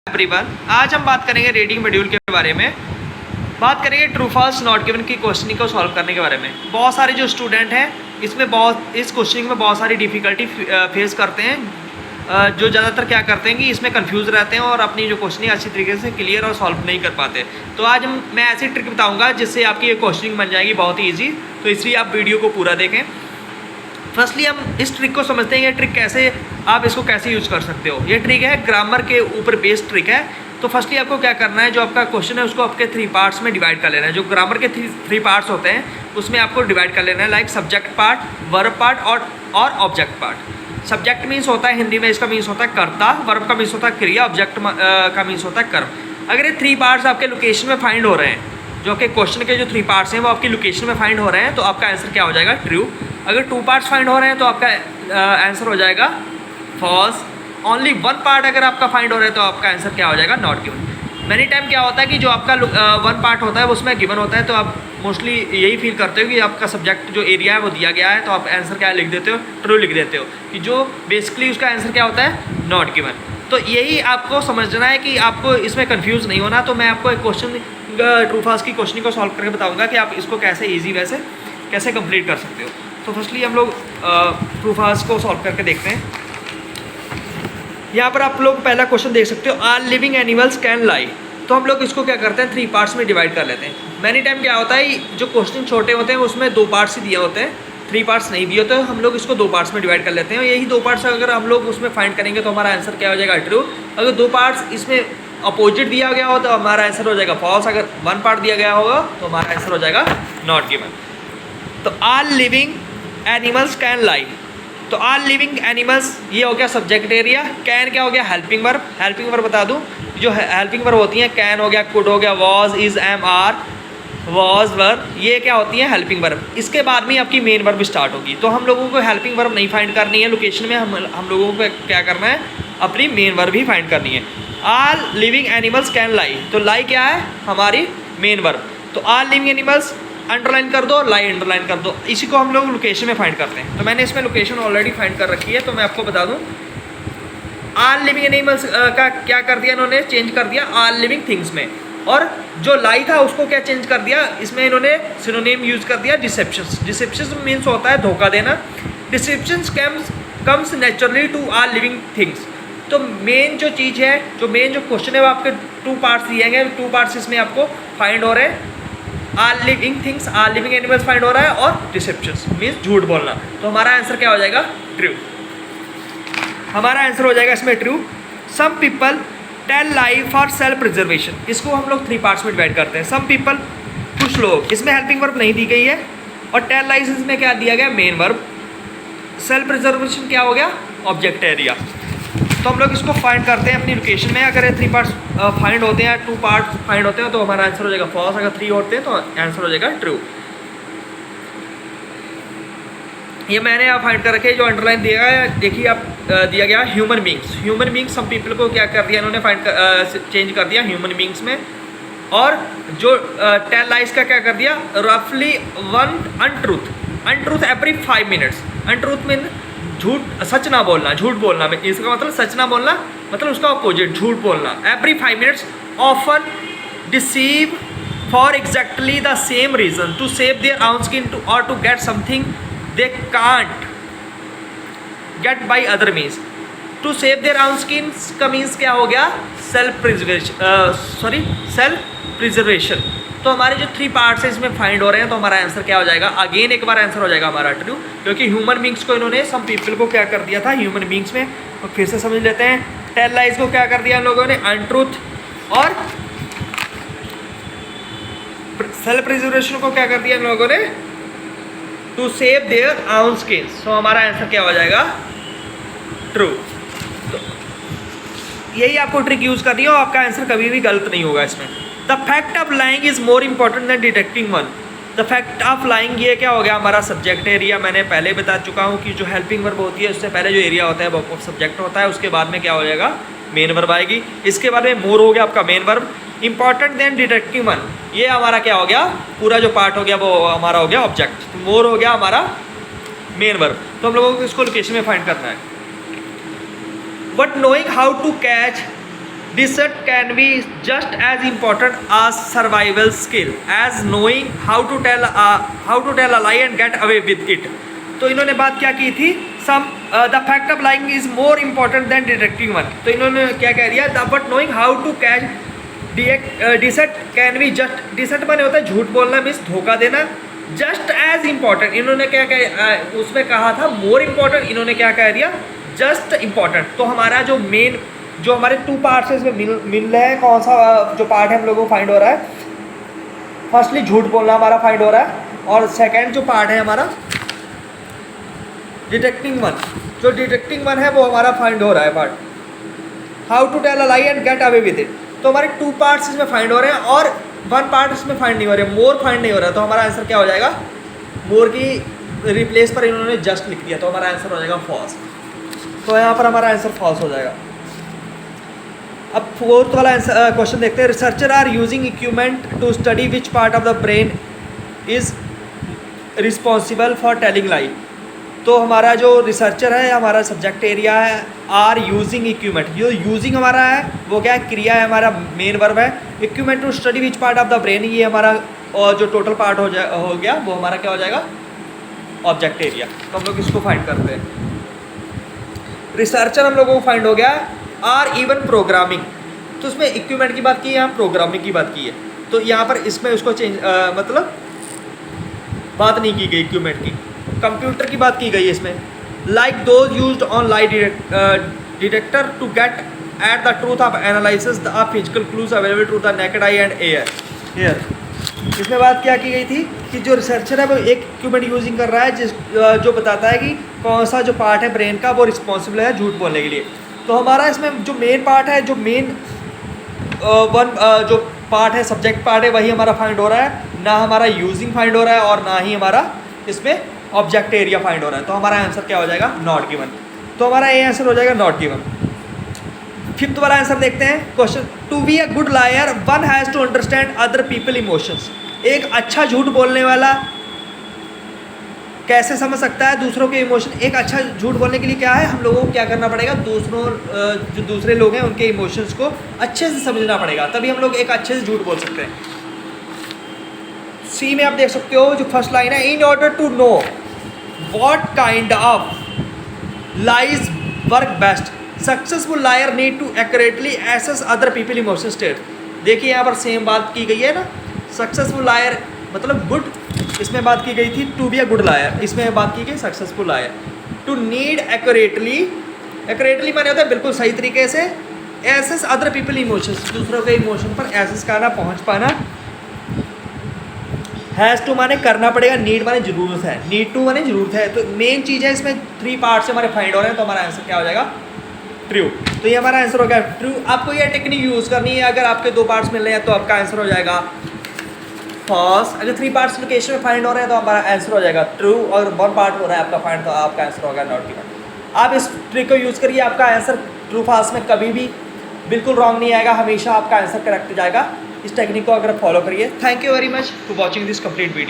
Everyone, आज हम बात करेंगे रीडिंग मॉड्यूल के बारे में। बात करेंगे ट्रू फॉल्स नॉट गिवन की क्वेश्चनिंग को सॉल्व करने के बारे में। बहुत सारे जो स्टूडेंट हैं इस क्वेश्चनिंग में बहुत सारी डिफ़िकल्टी फेस करते हैं, जो ज़्यादातर क्या करते हैं कि इसमें कंफ्यूज रहते हैं और अपनी जो क्वेश्चनिंग अच्छी तरीके से क्लियर और सॉल्व नहीं कर पाते। तो आज मैं ऐसी ट्रिक बताऊँगा जिससे आपकी ये क्वेश्चनिंग बन जाएगी बहुत ही ईजी। तो इसलिए आप वीडियो को पूरा देखें। फर्स्टली हम इस ट्रिक को समझते हैं, ये ट्रिक कैसे आप इसको कैसे यूज़ कर सकते हो। ये ट्रिक है ग्रामर के ऊपर बेस्ड ट्रिक है। तो फर्स्टली आपको क्या करना है, जो आपका क्वेश्चन है उसको आपके 3 पार्ट्स में डिवाइड कर लेना है। जो ग्रामर के 3 पार्ट्स होते हैं उसमें आपको डिवाइड कर लेना है, like subject part, verb part और ऑब्जेक्ट पार्ट। सब्जेक्ट मीन्स होता है हिंदी में, इसका मीन्स होता है कर्ता, वर्ब का मीन्स होता है क्रिया, ऑब्जेक्ट का मीन्स होता है कर्म। अगर ये 3 पार्ट्स आपके लोकेशन में फाइंड हो रहे हैं, जो आपके क्वेश्चन के जो 3 पार्ट्स हैं वो आपकी लोकेशन में फाइंड हो रहे हैं, तो आपका आंसर क्या हो जाएगा, ट्रू। अगर 2 पार्ट्स फाइंड हो रहे हैं तो आपका आंसर हो जाएगा फॉल्स। ओनली 1 पार्ट अगर आपका फाइंड हो रहा है तो आपका आंसर क्या हो जाएगा, नॉट गिवन। मैनी टाइम क्या होता है कि जो आपका 1 पार्ट होता है वो उसमें गिवन होता है, तो आप मोस्टली यही फील करते हो कि आपका सब्जेक्ट जो एरिया है वो दिया गया है, तो आप आंसर क्या लिख देते हो, ट्रू लिख देते हो, कि जो बेसिकली उसका आंसर क्या होता है, नॉट गिवन। तो यही आपको समझना है कि आपको इसमें कन्फ्यूज़ नहीं होना। तो मैं आपको एक क्वेश्चन ट्रू फॉल्स की क्वेश्चनिंग को सॉल्व करके बताऊँगा कि आप इसको कैसे ईजी वैसे कैसे कंप्लीट कर सकते हो। तो फर्स्टली हम लोग ट्रू फॉल्स को सॉल्व करके देखते हैं। यहाँ पर आप लोग पहला क्वेश्चन देख सकते हो, all living animals can lie. तो हम लोग इसको क्या करते हैं, 3 पार्ट्स में डिवाइड कर लेते हैं। मैनी टाइम क्या होता है, जो क्वेश्चन छोटे होते हैं उसमें 2 पार्ट्स ही दिए होते हैं, 3 पार्ट्स नहीं दिए होते, हम लोग इसको 2 पार्ट्स में डिवाइड कर लेते हैं। यही 2 पार्ट्स अगर हम लोग उसमें फाइंड करेंगे तो हमारा आंसर क्या हो जाएगा, ट्रू। अगर 2 पार्ट्स इसमें अपोजिट दिया गया हो तो हमारा आंसर हो जाएगा फॉल्स। अगर 1 पार्ट दिया गया होगा तो हमारा आंसर हो जाएगा नॉट गिवन। तो all living animals can lie. तो ऑल लिविंग एनिमल्स ये हो गया सब्जेक्ट एरिया। कैन क्या हो गया, हेल्पिंग वर्ब। हेल्पिंग वर्ब बता दूं, जो हेल्पिंग वर्ब होती हैं, कैन हो गया, कुड हो गया, was, is, am, are, was verb, ये क्या होती है, हेल्पिंग वर्ब। इसके बाद में आपकी मेन वर्ब स्टार्ट होगी। तो हम लोगों को हेल्पिंग वर्ब नहीं फाइंड करनी है लोकेशन में, हम लोगों को क्या करना है, अपनी मेन वर्ब ही फाइंड करनी है। All living animals can lie. तो लाई क्या है, हमारी मेन वर्ब। तो ऑल लिविंग एनिमल्स अंडरलाइन कर दो, लाई अंडरलाइन कर दो। इसी को हम लोग लोकेशन में फाइंड करते हैं। तो मैंने इसमें लोकेशन ऑलरेडी फाइंड कर रखी है, तो मैं आपको बता दूं, ऑल लिविंग एनिमल्स का क्या कर दिया इन्होंने, चेंज कर दिया ऑल लिविंग थिंग्स में। और जो लाई था उसको क्या चेंज कर दिया, इसमें इन्होंने सिनोनिम यूज़ कर दिया डिसेप्शंस। डिसेप्शंस मीन्स होता है धोखा देना। Deceptions comes naturally to all living things. तो मेन जो चीज़ है, जो मेन जो क्वेश्चन है वो आपके 2 पार्ट्स दिए गए, 2 पार्ट्स इसमें आपको फाइंड हो रहे हैं। All living things, all living animals find हो रहा है, और डिसेप्शंस मीन्स झूठ बोलना। तो हमारा आंसर क्या हो जाएगा, ट्रू। हमारा आंसर हो जाएगा इसमें true. Some people tell lie for self preservation. इसको हम लोग 3 पार्ट्स में डिवाइड करते हैं। सम पीपल, कुछ लोग, इसमें हेल्पिंग वर्ब नहीं दी गई है, और टेल लाइज इसमें क्या दिया गया, मेन वर्ब। सेल्फ प्रिजर्वेशन क्या हो गया, ऑब्जेक्ट एरिया। तो हम लोग इसको फाइंड करते हैं अपनी लोकेशन में। अगर 3 पार्ट्स फाइंड होते हैं, 2 पार्ट्स फाइंड होते हैं, तो हमारा आंसर हो जाएगा फॉल्स। अगर 3 होते हैं तो आंसर हो जाएगा ट्रू। ये मैंने आप फाइंड कर रखे, जो अंडरलाइन दिया गया है, देखिए आप दिया गया human beings. Human beings some people को क्या कर दिया इन्होंने, चेंज कर दिया ह्यूमन बींग्स में। और जो टेल लाइज का क्या कर दिया, रफली 1 untruth. Untruth every 5 minutes. Untruth mean झूठ, सच ना बोलना, झूठ बोलना में, इसका मतलब सच ना बोलना, मतलब उसका अपोजिट झूठ बोलना। Every 5 minutes often deceive for exactly the same reason to save their own skin to or to get something they can't get by other means. To save their own skin का means क्या हो गया, self preservation. तो हमारे जो 3 parts हैं इसमें find हो रहे हैं, तो हमारा आंसर क्या हो जाएगा, अगेन एक बार आंसर हो जाएगा हमारा ट्रू, क्योंकि ह्यूमन बींग्स को इन्होंने सम पीपल को क्या कर दिया था, ह्यूमन बींग्स में। तो फिर से समझ लेते हैं, टेल लाइज को क्या कर दिया इन लोगों ने, अनट्रूथ, और सेल्फ प्रिजर्वेशन को क्या कर दिया इन लोगों ने, to save their own skin. तो हमारा आंसर क्या हो जाएगा, ट्रू। तो यही आपको ट्रिक यूज़ करनी है और आपका आंसर कभी भी गलत नहीं होगा इसमें। The fact of lying is more important than detecting one. The fact of lying ये क्या हो गया, हमारा सब्जेक्ट एरिया। मैंने पहले बता चुका हूँ कि जो हेल्पिंग वर्ब होती है उससे पहले जो एरिया होता है वो सब्जेक्ट होता है, उसके बाद में क्या हो जाएगा, मेन वर्ब आएगी। इसके बाद में मोर हो गया आपका main verb. Important than detecting one, ये हमारा क्या हो गया, पूरा जो पार्ट हो गया वो हमारा हो गया ऑब्जेक्ट। तो मोर हो गया हमारा मेन वर्ब। तो हम लोगों को इसको लोकेशन में फाइंड करना है। But knowing how to catch Dissent can be just as important as survival skill as knowing how to tell a lie and get away with it. तो इन्होंने बात क्या की थी, the fact of lying is more important than detecting one. तो इन्होंने क्या कह दिया, but knowing how to catch deceit can be just, deceit माने होता है झूठ बोलना, मीन्स धोखा देना, जस्ट एज इम्पॉर्टेंट. इन्होंने क्या कह उसमें कहा था मोर इम्पॉर्टेंट, इन्होंने क्या कह दिया जस्ट इम्पॉर्टेंट. तो हमारा जो मेन जो हमारे टू पार्ट्स है इसमें मिल रहे हैं, कौन सा जो पार्ट है हम लोगों को फाइंड हो रहा है, फर्स्टली झूठ बोलना हमारा फाइंड हो रहा है, और सेकेंड जो पार्ट है हमारा डिटेक्टिंग वन, जो डिटेक्टिंग वन है वो हमारा फाइंड हो रहा है part, how to tell a lie and get away with it. तो हमारे टू पार्ट्स इसमें फाइंड हो रहे हैं और वन पार्ट इसमें फाइंड नहीं हो रहे, मोर फाइंड नहीं हो रहा. तो हमारा आंसर क्या हो जाएगा, मोर की रिप्लेस पर इन्होंने जस्ट लिख दिया, तो हमारा आंसर हो जाएगा फॉल्स. तो यहाँ पर हमारा आंसर फॉल्स हो जाएगा. अब फोर्थ वाला क्वेश्चन देखते हैं. Researcher are using equipment to study which part of the brain is responsible for telling lie. तो हमारा जो रिसर्चर है, हमारा सब्जेक्ट एरिया है, आर यूजिंग इक्विपमेंट, जो यूजिंग हमारा है वो क्या है, क्रिया है, हमारा मेन वर्ब है. Equipment to study which part of the brain, ये हमारा और जो टोटल पार्ट हो गया वो हमारा क्या हो जाएगा, ऑब्जेक्ट एरिया. तो हम लोग इसको फाइंड करते हैं. रिसर्चर हम लोगों को फाइंड हो गया. आर इवन प्रोग्रामिंग, तो उसमें इक्विपमेंट की बात की है, यहाँ प्रोग्रामिंग की बात की है. तो यहाँ पर इसमें उसको चेंज मतलब बात नहीं की गई इक्विपमेंट की, कंप्यूटर की बात की गई है इसमें. Like those used on lie detector to get at the truth of analysis the physical clues available to the naked eye and ear. इसमें बात क्या की गई थी कि जो रिसर्चर है वो एक इक्विपमेंट यूजिंग कर रहा है जो बताता है कि कौन सा जो पार्ट है ब्रेन का वो रिस्पॉन्सिबल है झूठ बोलने के लिए. तो हमारा इसमें जो मेन पार्ट है, जो मेन जो पार्ट है, सब्जेक्ट पार्ट है, वही हमारा फाइंड हो रहा है, ना हमारा यूजिंग फाइंड हो रहा है और ना ही हमारा इसमें ऑब्जेक्ट एरिया फाइंड हो रहा है. तो हमारा आंसर क्या हो जाएगा, नॉट गिवन. तो हमारा ये आंसर हो जाएगा नॉट गिवन. फिफ्थ वाला आंसर देखते हैं. Question, to be a good liar one has to understand other people emotions. एक अच्छा झूठ बोलने वाला कैसे समझ सकता है दूसरों के इमोशन. एक अच्छा झूठ बोलने के लिए क्या है, हम लोगों को क्या करना पड़ेगा, जो दूसरे लोग हैं उनके इमोशंस को अच्छे से समझना पड़ेगा, तभी हम लोग एक अच्छे से झूठ बोल सकते हैं. सी में आप देख सकते हो जो फर्स्ट लाइन है, in order to know what kind of lies work best successful liar need to accurately assess other people emotion state. देखिए यहाँ पर सेम बात की गई है ना, सक्सेसफुल लायर मतलब गुड, इसमें बात की गई थी to be a good liar, इसमें बात की गई successful liar. To need accurately, accurately माने होता है बिल्कुल सही तरीके से, एसेस अदर पीपल इमोशंस, दूसरों के इमोशन पर एसेस करना, पहुंच पाना. हैज़ टू माने करना पड़ेगा, नीड माने जरूरत है, नीड टू माने जरूरत है. तो मेन चीज़ है इसमें, थ्री पार्ट से हमारे फाइंड हो रहे हैं. तो हमारा आंसर क्या हो जाएगा, ट्रू. तो ये हमारा आंसर हो गया ट्रू. आपको ये टेक्निक यूज़ करनी है, अगर आपके दो पार्ट्स मिल रहे हैं तो आपका आंसर हो जाएगा फॉल्स. अगर थ्री पार्ट्स लोकेशन में फाइंड हो रहे हैं तो हमारा आंसर हो जाएगा ट्रू, और वन पार्ट हो रहा है आपका फाइंड तो आपका आंसर होगा नॉट गिवन. आप इस ट्रिक को यूज़ करिए, आपका आंसर ट्रू फॉल्स में कभी भी बिल्कुल रॉन्ग नहीं आएगा, हमेशा आपका आंसर करेक्ट जाएगा. इस टेक्निक को अगर फॉलो करिए. Thank you very much for watching this complete video.